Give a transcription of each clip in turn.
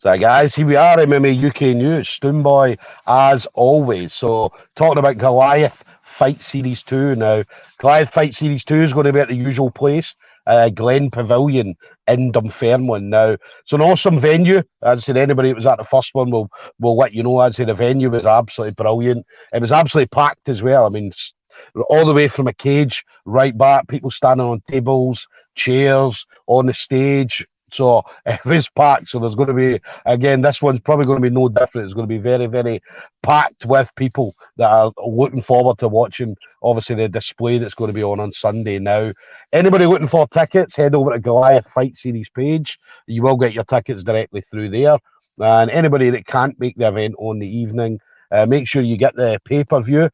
So, guys, here we are, MMA UK News, Stoomboy, as always. So, talking about Goliath Fight Series 2 now. Goliath Fight Series 2 is going to be at the usual place, Glen Pavilion in Dunfermline. Now, it's an awesome venue. As I said, anybody that was at the first one will let you know. As I said, the venue was absolutely brilliant. It was absolutely packed as well. I mean, all the way from a cage right back, people standing on tables, chairs, on the stage. So it was packed. So there's going to be, again, this one's probably going to be no different. It's going to be very, very packed with people that are looking forward to watching, obviously, the display that's going to be on Sunday. Now, anybody looking for tickets, head over to Goliath Fight Series page. You will get your tickets directly through there. And anybody that can't make the event on the evening, make sure you get the pay-per-view.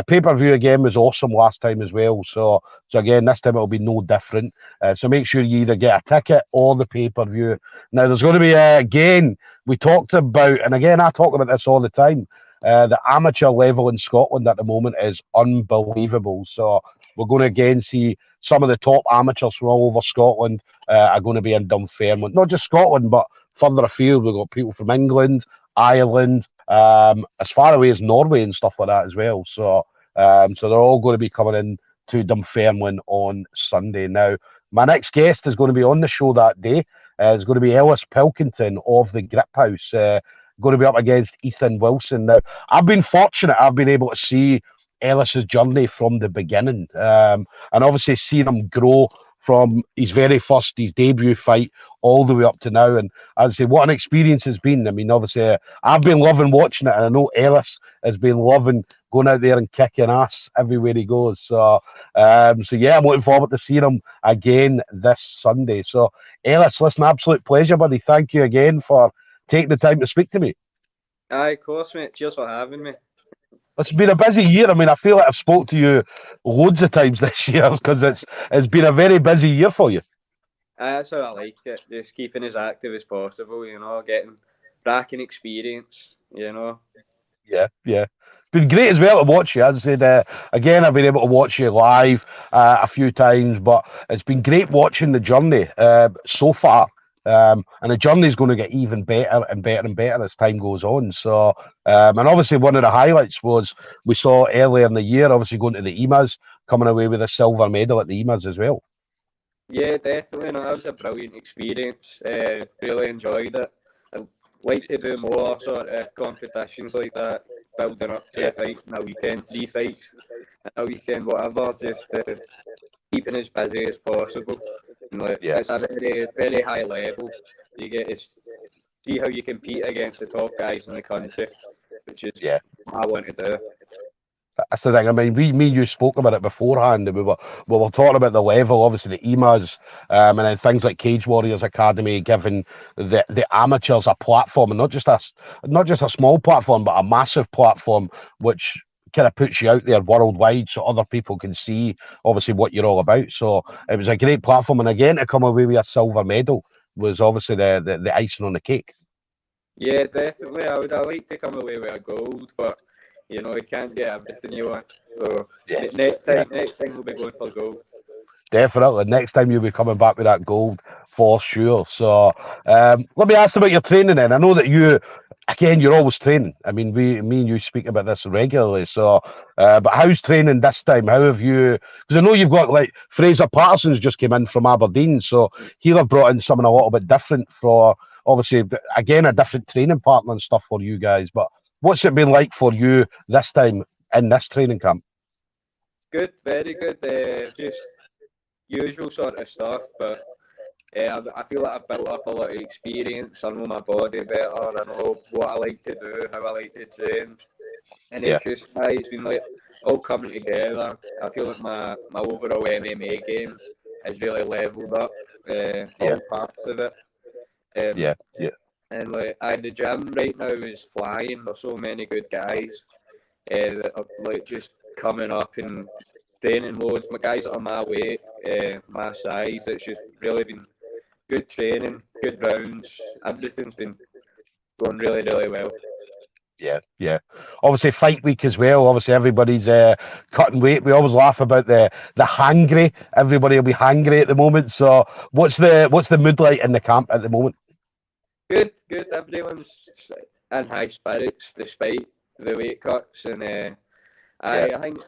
Pay-per-view again was awesome last time as well. So again, this time it'll be no different. So make sure you either get a ticket or the pay-per-view. Now there's going to be again, we talked about, and again I talk about this all the time. The amateur level in Scotland at the moment is unbelievable. So we're going to again see some of the top amateurs from all over Scotland are going to be in Dunfermline. Not just Scotland, but further afield. We've got people from England, Ireland, as far away as Norway and stuff like that as well. So they're all going to be coming in to Dunfermline on Sunday. Now, my next guest is going to be on the show that day. Is going to be Ellis Pilkington of the Griphouse, going to be up against Ethan Wilson. Now, I've been fortunate. I've been able to see Ellis's journey from the beginning, and obviously seen him grow from his debut fight all the way up to now. And as I say, what an experience has been. I mean, obviously, I've been loving watching it, and I know Ellis has been loving going out there and kicking ass everywhere he goes. So yeah, I'm looking forward to seeing him again this Sunday. So, Ellis, listen, absolute pleasure, buddy. Thank you again for taking the time to speak to me. Aye, of course, mate. Cheers for having me. It's been a busy year. I mean, I feel like I've spoke to you loads of times this year because it's been a very busy year for you. That's how I like it. Just keeping as active as possible, getting racking experience, Yeah. It's been great as well to watch you. As I said, again, I've been able to watch you live a few times, but it's been great watching the journey so far. And the journey is going to get even better and better and better as time goes on. So, and obviously one of the highlights was we saw earlier in the year, obviously going to the EMAs, coming away with a silver medal at the EMAs as well. Yeah, definitely. No, that was a brilliant experience. Really enjoyed it. I'd like to do more sort of competitions like that, building up to a fight in a weekend, 3 fights in a weekend, whatever, just keeping as busy as possible. And it's a very, very high level. You get to see how you compete against the top guys in the country, which is what I want to do. That's the thing. I mean, me and you spoke about it beforehand. We were talking about the level, obviously the EMAs, and then things like Cage Warriors Academy, giving the amateurs a platform, and not just a small platform, but a massive platform, which kind of puts you out there worldwide so other people can see obviously what you're all about. So it was a great platform, and again to come away with a silver medal was obviously the icing on the cake. Yeah, definitely. I like to come away with a gold, but you can't get everything you want. So next time we'll be going for gold. Definitely. Next time you'll be coming back with that gold for sure. So let me ask about your training then. I know that you're always training. I mean, me and you speak about this regularly. So, but how's training this time? How have you? Because I know you've got like Fraser Patterson's just came in from Aberdeen, so he'll have brought in something a little bit different for obviously again a different training partner and stuff for you guys. But what's it been like for you this time in this training camp? Good, very good. Just usual sort of stuff, but I feel like I've built up a lot of experience. I know my body better. I know what I like to do, how I like to train, and it's been like all coming together. I feel like my overall MMA game has really leveled up. All parts of it. And the gym right now is flying. There's so many good guys that are just coming up and training loads. My guys are my weight, my size. It's just really been good training, good rounds. Everything's been going really, really well. Yeah. Obviously, fight week as well. Obviously, everybody's cutting weight. We always laugh about the hangry. Everybody will be hangry at the moment. So, what's the mood like in the camp at the moment? Good. Everyone's in high spirits despite the weight cuts, and I think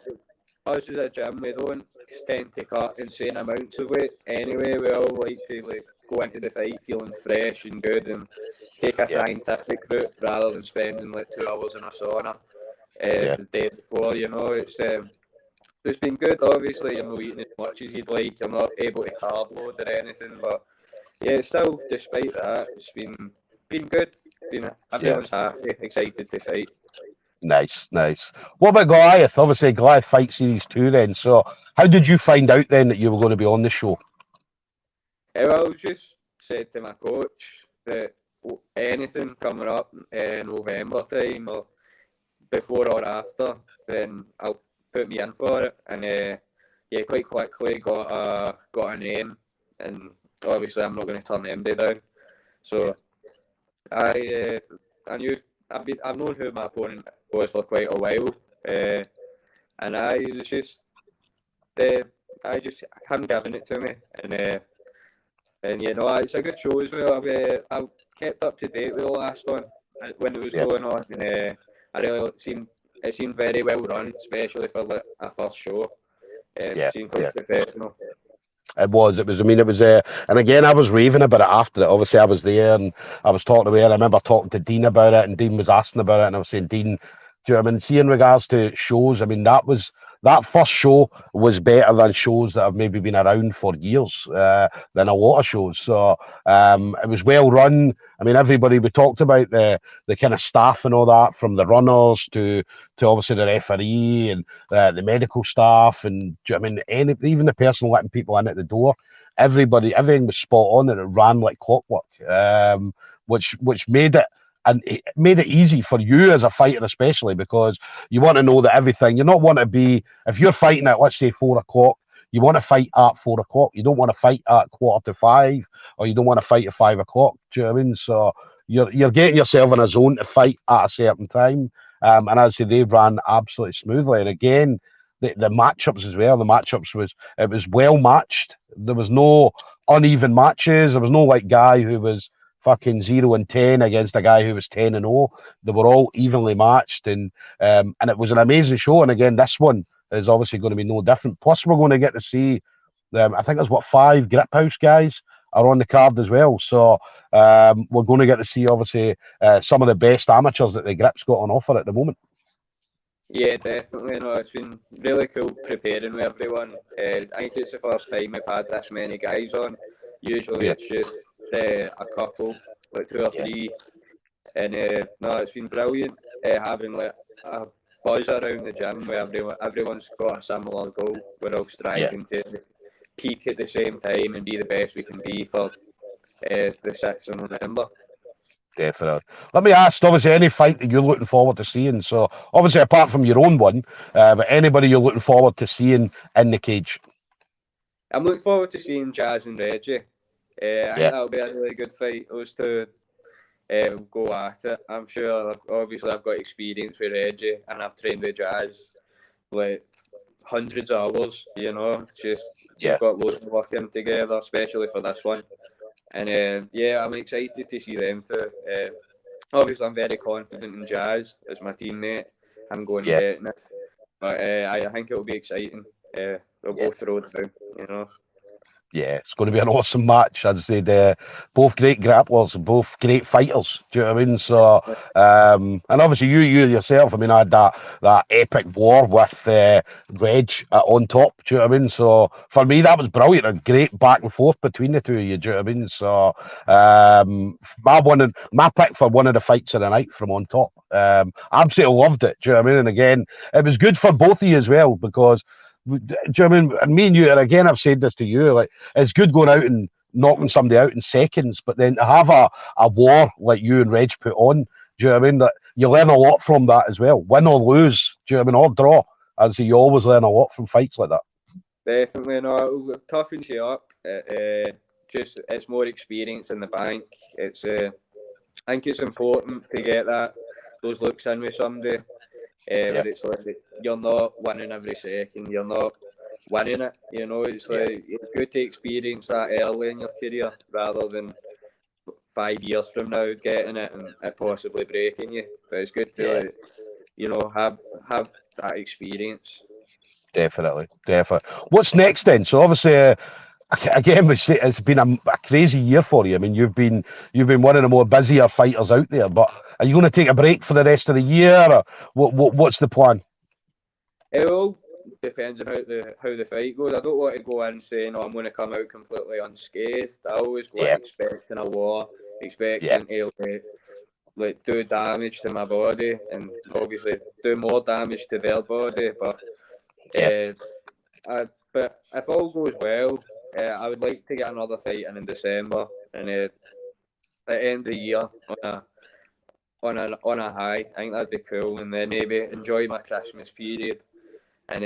us as a gym, we don't tend to cut insane amounts of weight anyway. We all like to go into the fight feeling fresh and good and take a scientific route rather than spending 2 hours in a sauna the day before. It's been good. Obviously, you're not eating as much as you'd like. You're not able to carb load or anything, but still, despite that, it's been good. Everyone's happy, excited to fight. Nice. What about Goliath? Obviously, Goliath Fight Series 2 then. So, how did you find out then that you were going to be on the show? Well, I just said to my coach that anything coming up in November time or before or after, then I'll put me in for it. And quite quickly got a name, and obviously I'm not going to turn MD down. So I knew I've known who my opponent was for quite a while, and I was just him giving it to me, and it's a good show as well. I've kept up to date with the last one when it was going on, and I really it seemed very well run, especially for a first show. It seemed quite professional. It was. I mean, it was. And again, I was raving about it after it. Obviously, I was there and I was talking to her. I remember talking to Dean about it, and Dean was asking about it, and I was saying, Dean, do you know what I mean? See, in regards to shows, I mean, that first show was better than shows that have maybe been around for years, than a lot of shows. So it was well run. I mean, everybody, we talked about the kind of staff and all that, from the runners to obviously the referee and the medical staff, and I mean, even the person letting people in at the door. Everything was spot on, and it ran like clockwork, which made it. And it made it easy for you as a fighter, especially because you want to know that everything. You not want to be, if you're fighting at, let's say, 4 o'clock, you want to fight at 4 o'clock. You don't want to fight at 4:45, or you don't want to fight at 5 o'clock. Do you know what I mean? So you're getting yourself in a zone to fight at a certain time. And as I say, they ran absolutely smoothly. And again, the matchups as well. The matchups was well matched. There was no uneven matches. There was no guy who was fucking 0-10 against a guy who was 10-0. They were all evenly matched, and it was an amazing show. And again, this one is obviously going to be no different. Plus, we're going to get to see, I think there's 5 Griphouse guys are on the card as well. So we're going to get to see obviously some of the best amateurs that the Grip's got on offer at the moment. Yeah, definitely. No, it's been really cool preparing with everyone. I think it's the first time we've had this many guys on. Usually it's just a couple, 2 or 3, and it's been brilliant having a buzz around the gym where everyone's got a similar goal. We're all striving to peak at the same time and be the best we can be for the 6th of November. Definitely. Let me ask, obviously, any fight that you're looking forward to seeing. So, obviously, apart from your own one, but anybody you're looking forward to seeing in the cage. I'm looking forward to seeing Jazz and Reggie. I think that'll be a really good fight. Those two will go at it. I'm sure, obviously, I've got experience with Reggie, and I've trained with Jazz hundreds of hours, we've got loads of work in together, especially for this one. And I'm excited to see them too. Obviously, I'm very confident in Jazz as my teammate. I'm going to get it. But I think it'll be exciting. We'll both throw it down, Yeah, it's going to be an awesome match. As I said, both great grapplers and both great fighters. Do you know what I mean? So, and obviously you yourself. I mean, I had that epic war with Reg on top. Do you know what I mean? So for me, that was brilliant. A great back and forth between the two of you. Do you know what I mean? So, my pick for one of the fights of the night from on top. Absolutely loved it. Do you know what I mean? And again, it was good for both of you as well because. Do you know what I mean? And me and you, and again, I've said this to you, it's good going out and knocking somebody out in seconds, but then to have a war like you and Reg put on, do you know what I mean? That you learn a lot from that as well. Win or lose, do you know what I mean? Or draw. As you always learn a lot from fights like that. Definitely, no, it toughens you up. It's more experience in the bank. I think it's important to get those looks in with somebody. Where it's you're not winning every second, you're not winning it. It's it's good to experience that early in your career rather than 5 years from now getting it and it possibly breaking you. But it's good to like, you know, have that experience. Definitely. What's next then? So obviously, again, it's been a crazy year for you. I mean, you've been one of the more busier fighters out there. But are you going to take a break for the rest of the year, or what's the plan? It all depends on how the fight goes. I don't want to go in saying, "Oh, I'm going to come out completely unscathed." I always go in expecting a war, expecting to like do damage to my body, and obviously do more damage to their body. But but if all goes well, I would like to get another fight in December, and at the end of the year on a high. I think that'd be cool, and then maybe enjoy my Christmas period and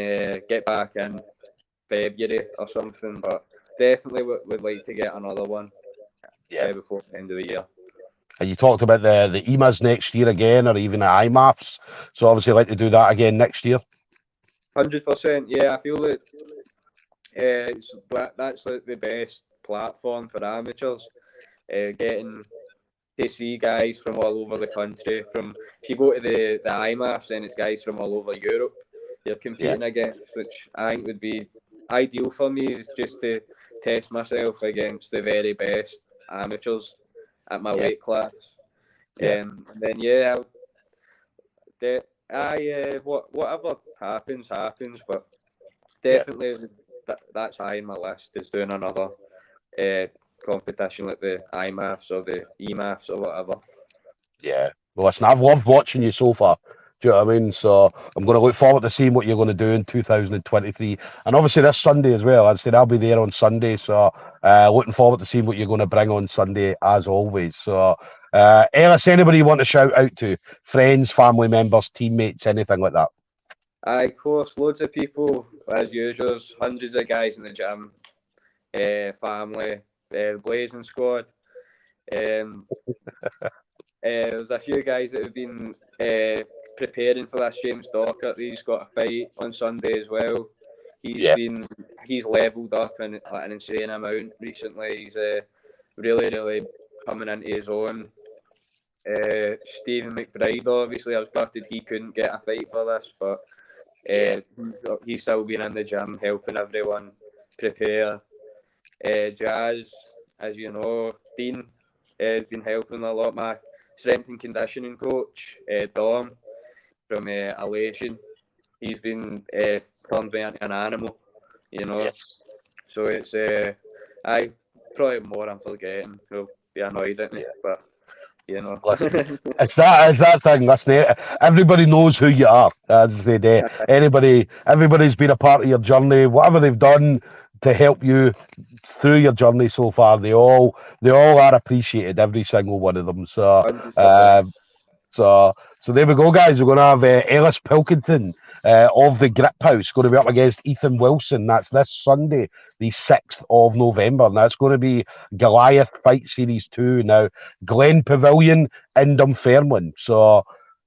get back in February or something. But definitely would like to get another one before the end of the year. And you talked about the EMAs next year again, or even the IMAFs. So obviously, like to do that again next year. 100%. Yeah, I feel that that's like the best platform for amateurs. Getting to see guys from all over the country. If you go to the IMAFs, then it's guys from all over Europe you're competing against, which I think would be ideal for me, is just to test myself against the very best amateurs at my weight class. And then whatever happens, but definitely that's high in my list, is doing another competition like the IMAFs or the EMAFs or whatever. Yeah. Well, listen, I've loved watching you so far. Do you know what I mean? So I'm going to look forward to seeing what you're going to do in 2023. And obviously this Sunday as well. I'd say I'll be there on Sunday. So looking forward to seeing what you're going to bring on Sunday as always. So Ellis, anybody you want to shout out to? Friends, family members, teammates, anything like that? Of course, loads of people, as usual. Hundreds of guys in the gym. Family, Blazing Squad. There's a few guys that have been preparing for this. James Dockert, he's got a fight on Sunday as well. He's leveled up in an insane amount recently. He's really coming into his own. Stephen McBride, obviously, I was gutted he couldn't get a fight for this, but he's still been in the gym helping everyone prepare. Jazz, as you know, Dean has been helping a lot. My strength and conditioning coach, Dom, from Elation, he's been turned me into an animal, you know. So it's I probably more I'm forgetting. He'll be annoyed at me, but you know. Listen, it's that thing. Listen, everybody knows who you are. As I said, everybody's been a part of your journey. Whatever they've done to help you through your journey so far, they all are appreciated, every single one of them. So so there we go, guys. We're going to have Ellis Pilkington of the Griphouse going to be up against Ethan Wilson. That's this Sunday, the 6th of November. And that's going to be Goliath Fight Series 2. Now, Glen Pavilion in Dunfermline. So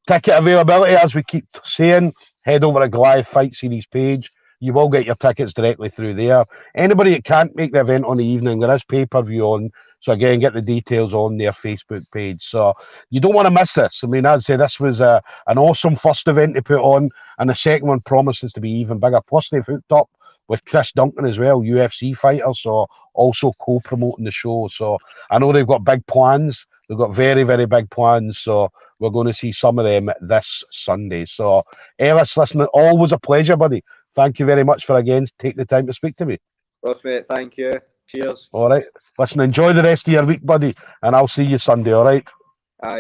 ticket availability, as we keep saying, head over to Goliath Fight Series page. You will get your tickets directly through there. Anybody that can't make the event on the evening, there is pay-per-view on. So again, get the details on their Facebook page. So you don't want to miss this. I mean, I'd say this was an awesome first event to put on, and the second one promises to be even bigger. Plus, they've hooked up with Chris Duncan as well, UFC fighter, so also co-promoting the show. So I know they've got big plans. They've got very, very big plans. So we're going to see some of them this Sunday. So Ellis, listen, always a pleasure, buddy. Thank you very much for again taking the time to speak to me. Well, mate, thank you. Cheers. All right. Listen, enjoy the rest of your week, buddy, and I'll see you Sunday, all right?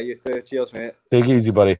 You too. Cheers, mate. Take it easy, buddy.